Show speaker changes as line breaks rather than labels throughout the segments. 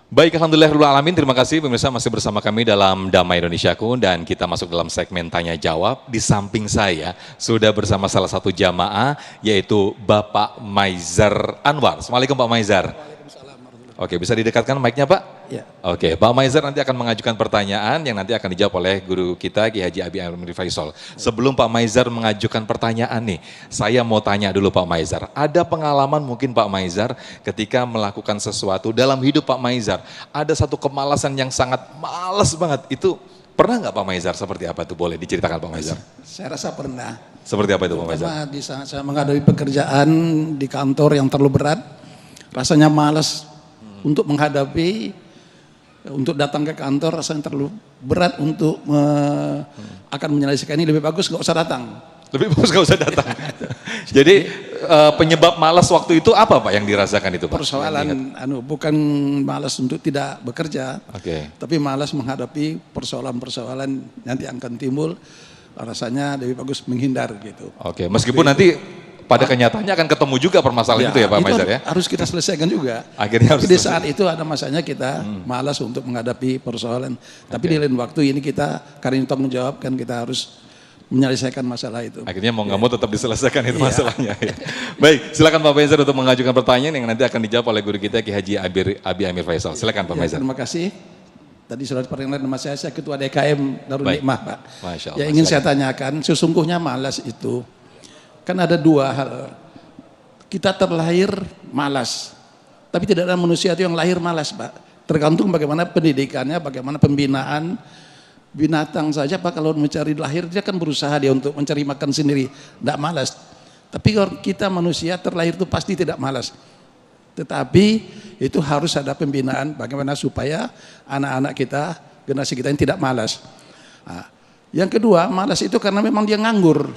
Baik, alhamdulillah alamin. Terima kasih pemirsa masih bersama kami dalam Damai Indonesiaku dan kita masuk dalam segmen tanya jawab. Di samping saya sudah bersama salah satu jamaah yaitu Bapak Maizar Anwar. Assalamualaikum Pak Maizar. Oke, bisa didekatkan mic-nya Pak?
Ya.
Oke, Pak Maizar nanti akan mengajukan pertanyaan yang nanti akan dijawab oleh guru kita Ki Haji Abi Amir Faisal. Sebelum Pak Maizar mengajukan pertanyaan nih, saya mau tanya dulu Pak Maizar. Ada pengalaman mungkin Pak Maizar ketika melakukan sesuatu dalam hidup Pak Maizar, ada satu kemalasan yang sangat malas banget. Itu pernah nggak Pak Maizar? Seperti apa itu? Boleh diceritakan Pak Maizar?
Saya rasa pernah.
Seperti apa itu Pak Maizar?
Pertama di saat saya menghadapi pekerjaan di kantor yang terlalu berat, rasanya malas untuk menghadapi, untuk datang ke kantor rasanya terlalu berat untuk akan menyelesaikan ini, lebih bagus nggak usah datang.
Lebih bagus nggak usah datang. Jadi penyebab malas waktu itu apa Pak yang dirasakan itu Pak?
Persoalan bukan malas untuk tidak bekerja, tapi malas menghadapi persoalan-persoalan nanti akan timbul, rasanya lebih bagus menghindar gitu.
Oke, meskipun nanti pada kenyataannya akan ketemu juga permasalahan itu ya Pak Maizar ya?
Harus kita selesaikan juga.
Akhirnya harus
di saat itu ada masanya kita malas untuk menghadapi persoalan. Tapi di lain waktu ini kita, karena ini tanggung jawab kan kita harus menyelesaikan masalah itu.
Akhirnya mau nggak mau tetap diselesaikan itu masalahnya. Baik, silakan Pak Maizar untuk mengajukan pertanyaan yang nanti akan dijawab oleh guru kita Ki Haji Abi Amir Faisal. Silakan Pak Maizar.
Terima kasih. Tadi sudah diperkenalkan nama saya Ketua DKM Darul Nikmah Pak.
Masya Allah,
yang ingin saya tanyakan, sesungguhnya malas itu kan ada dua hal. Kita terlahir malas, tapi tidak ada manusia itu yang lahir malas Pak. Tergantung bagaimana pendidikannya, bagaimana pembinaan. Binatang saja Pak kalau mencari lahir dia kan berusaha dia untuk mencari makan sendiri, tidak malas. Tapi kalau kita manusia terlahir itu pasti tidak malas. Tetapi itu harus ada pembinaan bagaimana supaya anak-anak kita, generasi kita ini tidak malas. Nah, yang kedua, malas itu karena memang dia nganggur.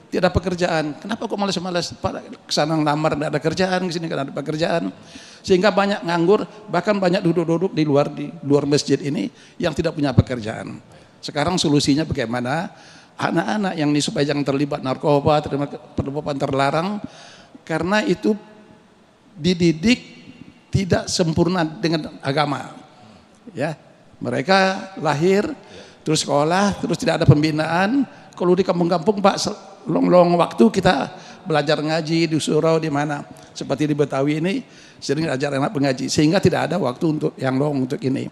Tidak ada pekerjaan. Kenapa kok malas-malas? Kesana ngelamar tidak ada kerjaan, kesini tidak ada pekerjaan. Sehingga banyak nganggur, bahkan banyak duduk-duduk di luar masjid ini yang tidak punya pekerjaan. Sekarang solusinya bagaimana? Anak-anak yang ini supaya jangan terlibat narkoba, perempuan terlarang, karena itu dididik tidak sempurna dengan agama. Ya, mereka lahir, terus sekolah, terus tidak ada pembinaan. Kalau di kampung-kampung Pak, long waktu kita belajar ngaji di surau di mana, seperti di Betawi ini sering ajar anak pengaji, sehingga tidak ada waktu untuk yang long untuk ini.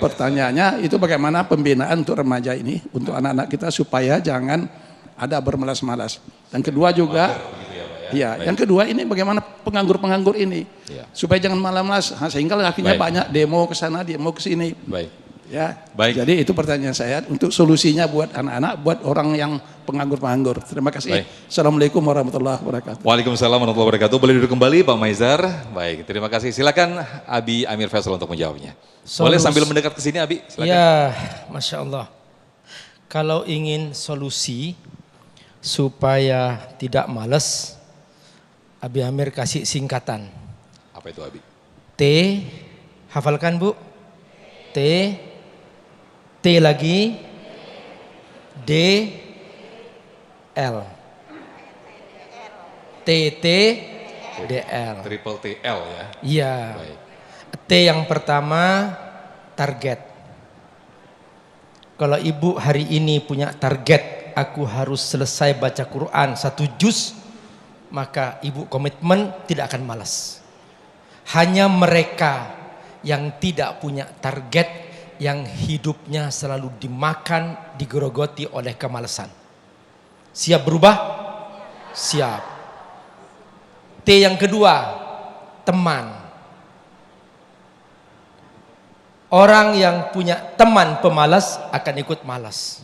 Pertanyaannya itu bagaimana pembinaan untuk remaja ini, untuk anak-anak kita supaya jangan ada bermalas-malas. Dan kedua juga, yang kedua ini bagaimana penganggur-penganggur ini supaya jangan malas-malas, sehingga akhirnya banyak demo ke sana, demo ke sini. Ya, jadi itu pertanyaan saya untuk solusinya buat anak-anak, buat orang yang penganggur-penganggur. Terima kasih. Assalamualaikum warahmatullahi wabarakatuh.
Waalaikumsalam warahmatullahi wabarakatuh. Boleh duduk kembali Pak Maizar. Baik, terima kasih. Silakan Abi Amir Faisal untuk menjawabnya. Boleh sambil mendekat ke sini Abi. Silakan.
Ya, Masya Allah. Kalau ingin solusi supaya tidak malas, Abi Amir kasih singkatan.
Apa itu Abi?
T, hafalkan Bu. T lagi, D, L. T, D, L.
Triple T, L ya?
Iya. T yang pertama, target. Kalau ibu hari ini punya target, aku harus selesai baca Quran 1 juz, maka ibu komitmen tidak akan malas. Hanya mereka yang tidak punya target, yang hidupnya selalu dimakan, digerogoti oleh kemalasan. Siap berubah? Siap. T yang kedua, teman. Orang yang punya teman pemalas akan ikut malas.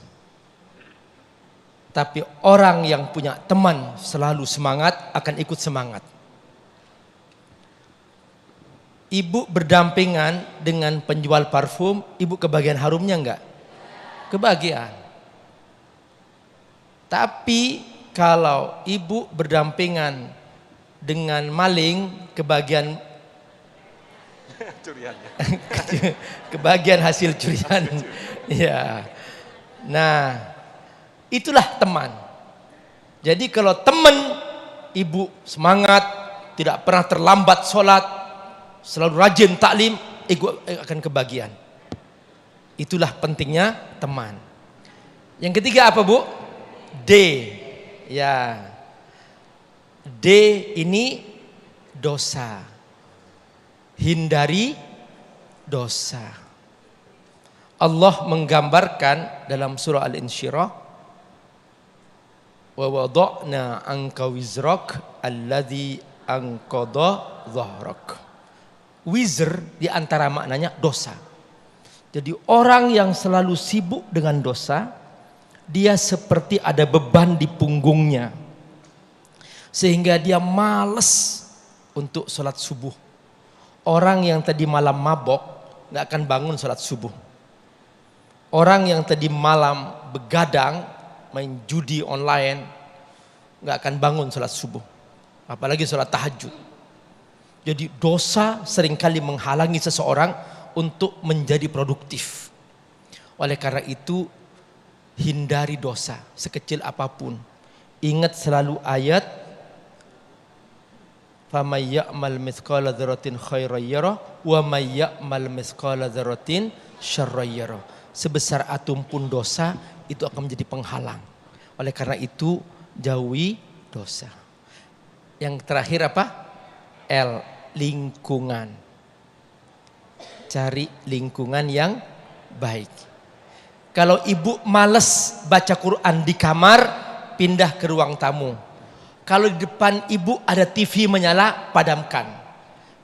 Tapi orang yang punya teman selalu semangat akan ikut semangat. Ibu berdampingan dengan penjual parfum, ibu kebagian harumnya enggak? Kebagian. Tapi kalau ibu berdampingan dengan maling, kebagian
Curiannya.
kebagian hasil curian. Ya. Nah, itulah teman. Jadi kalau teman ibu semangat, tidak pernah terlambat sholat, selalu rajin taklim, ego akan kebagian. Itulah pentingnya teman. Yang ketiga apa Bu? D. Ya. D ini dosa. Hindari dosa. Allah menggambarkan dalam surah Al-Insyirah, wa wada'na anka wizrak alladzi anqadha dhahrak. Wizr di antara maknanya dosa. Jadi orang yang selalu sibuk dengan dosa, dia seperti ada beban di punggungnya. Sehingga dia malas untuk sholat subuh. Orang yang tadi malam mabok gak akan bangun sholat subuh. Orang yang tadi malam begadang main judi online gak akan bangun sholat subuh. Apalagi sholat tahajud. Jadi dosa seringkali menghalangi seseorang untuk menjadi produktif. Oleh karena itu hindari dosa sekecil apapun. Ingat selalu ayat faman ya'mal mithqala dzarratin khairan yarah wa may ya'mal mithqala dzarratin syarran yarah. Sebesar atom pun dosa itu akan menjadi penghalang. Oleh karena itu jauhi dosa. Yang terakhir apa? L, lingkungan. Cari lingkungan yang baik. Kalau ibu males baca Quran di kamar, pindah ke ruang tamu. Kalau di depan ibu ada TV menyala, padamkan.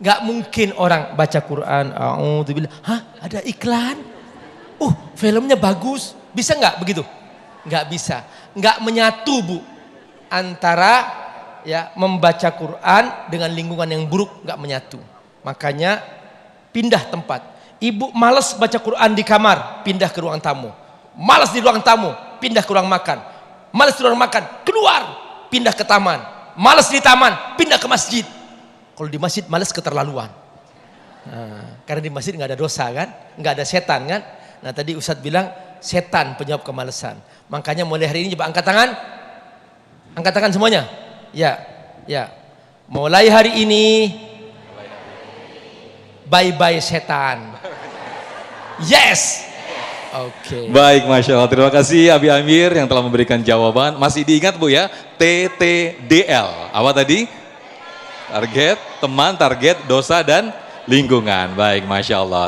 Gak mungkin orang baca Quran, a'udzubillah, hah ada iklan? Filmnya bagus. Bisa gak begitu? Gak bisa. Gak menyatu Bu. Antara ya membaca Quran dengan lingkungan yang buruk, gak menyatu. Makanya pindah tempat. Ibu malas baca Quran di kamar, pindah ke ruang tamu. Malas di ruang tamu, pindah ke ruang makan. Malas di ruang makan, keluar, pindah ke taman. Malas di taman, pindah ke masjid. Kalau di masjid malas keterlaluan. Karena di masjid nggak ada dosa kan, nggak ada setan kan. Nah tadi Ustadz bilang setan penyebab kemalasan. Makanya mulai hari ini coba angkat tangan semuanya. Ya, ya. Mulai hari ini bye-bye setan. Yes. Oke.
Baik, Masya Allah. Terima kasih Abi Amir yang telah memberikan jawaban. Masih diingat Bu ya? TTDL. Apa tadi? Target, teman, target, dosa, dan lingkungan. Baik, Masya Allah.